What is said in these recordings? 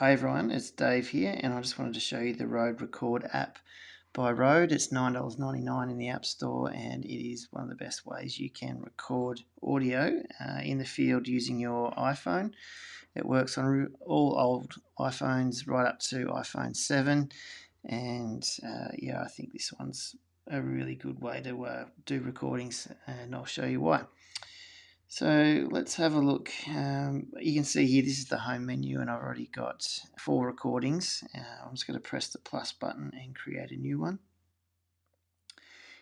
Hi everyone, it's Dave here, and I just wanted to show you the Rode Record app by Rode. It's $9.99 in the App Store, and it is one of the best ways you can record audio in the field using your iPhone. It works on all old iPhones right up to iPhone 7, and yeah, I think this one's a really good way to do recordings, and I'll show you why. So let's have a look. You can see here, this is the home menu, and I've already got 4 recordings. I'm just going to press the plus button and create a new one.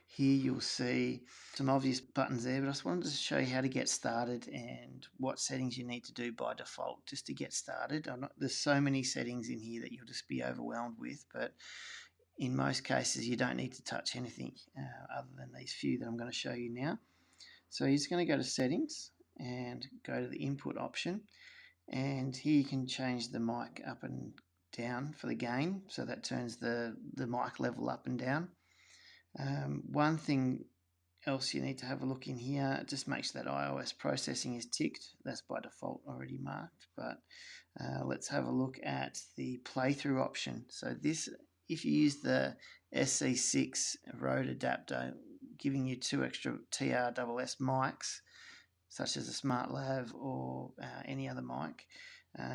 Here you'll see some obvious buttons there, but I just wanted to show you how to get started and what settings you need to do by default just to get started. There's so many settings in here that you'll just be overwhelmed with, but in most cases you don't need to touch anything other than these few that I'm going to show you now. So you're just going to go to settings and go to the input option, and here you can change the mic up and down for the gain, so that turns the mic level up and down. One thing else you need to have a look in here, just make sure that iOS processing is ticked. That's by default already marked, but let's have a look at the playthrough option. So this, if you use the SC6 Rode adapter, giving you 2 extra TRSS mics, such as a Smart Lav or any other mic.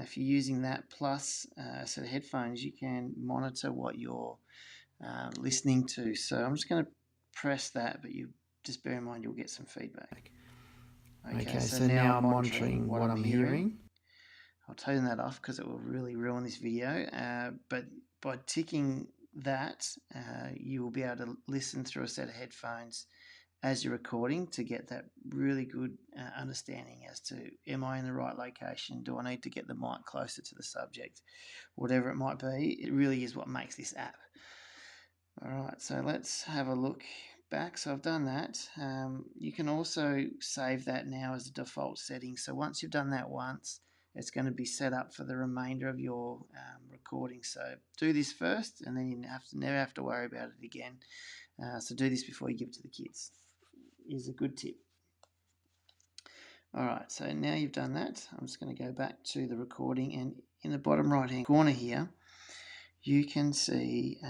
If you're using that plus a set of headphones, you can monitor what you're listening to. So I'm just going to press that, but you just bear in mind you'll get some feedback. Okay, so now I'm monitoring what I'm hearing. I'll turn that off because it will really ruin this video. But by ticking that, you will be able to listen through a set of headphones as you're recording to get that really good understanding as to, am I in the right location? Do I need to get the mic closer to the subject? Whatever it might be, it really is what makes this app. All right, so let's have a look back. So I've done that. You can also save that now as a default setting. So once you've done that once, it's going to be set up for the remainder of your recording. So do this first, and then you never have to worry about it again. So do this before you give it to the kids. Is a good tip. Alright, so now you've done that, I'm just going to go back to the recording, and in the bottom right hand corner here you can see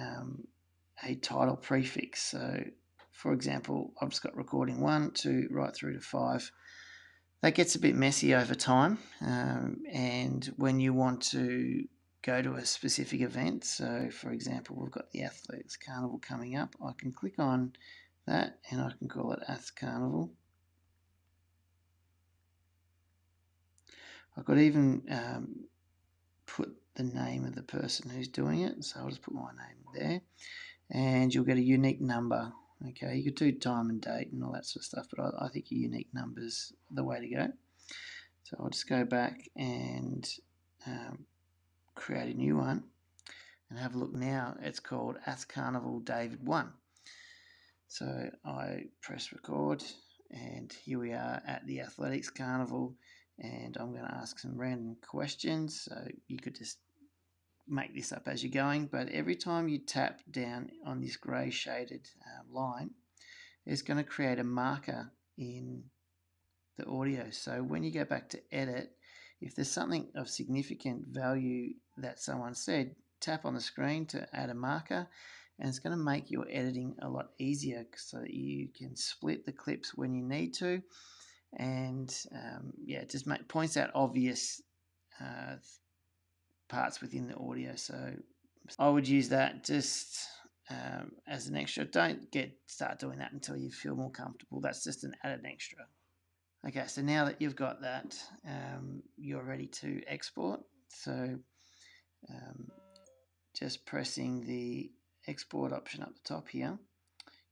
a title prefix. So for example, I've just got recording 1, 2 right through to 5. That gets a bit messy over time, and when you want to go to a specific event, so for example we've got the Athletics Carnival coming up, I can click on that and I can call it Ath Carnival. I could even put the name of the person who's doing it, so I'll just put my name there, and you'll get a unique number. Okay, you could do time and date and all that sort of stuff, but I think a unique number's the way to go. So I'll just go back and create a new one and have a look now. It's called Ath Carnival David 1. So I press record, and here we are at the Athletics Carnival, and I'm going to ask some random questions. So you could just make this up as you're going, but every time you tap down on this grey shaded line, it's going to create a marker in the audio. So when you go back to edit, if there's something of significant value that someone said, tap on the screen to add a marker, and it's going to make your editing a lot easier so that you can split the clips when you need to, and yeah, it just points out obvious parts within the audio. So I would use that just as an extra. Don't start doing that until you feel more comfortable. That's just an added extra. Okay, so now that you've got that, you're ready to export. So just pressing the export option up the top here,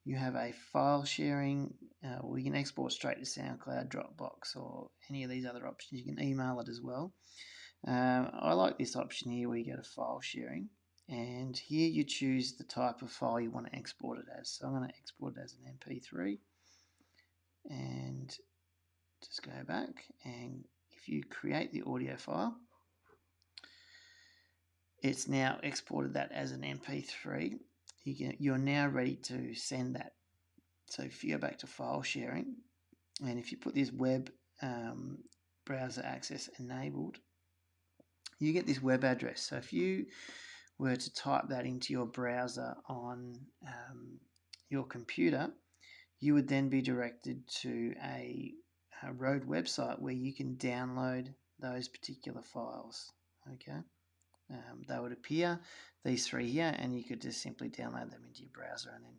you have a file sharing, or you can export straight to SoundCloud, Dropbox, or any of these other options. You can email it as well. I like this option here where you go to file sharing, and here you choose the type of file you want to export it as. So I'm going to export it as an MP3, and just go back, and if you create the audio file, it's now exported that as an MP3. You're now ready to send that. So if you go back to file sharing, and if you put this web browser access enabled, you get this web address. So if you were to type that into your browser on your computer, you would then be directed to a Rode website where you can download those particular files. Okay, they would appear, these three here, and you could just simply download them into your browser and then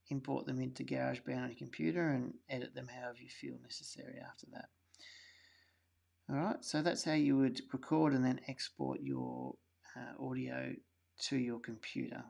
import them into GarageBand on your computer and edit them however you feel necessary after that. All right, so that's how you would record and then export your audio to your computer.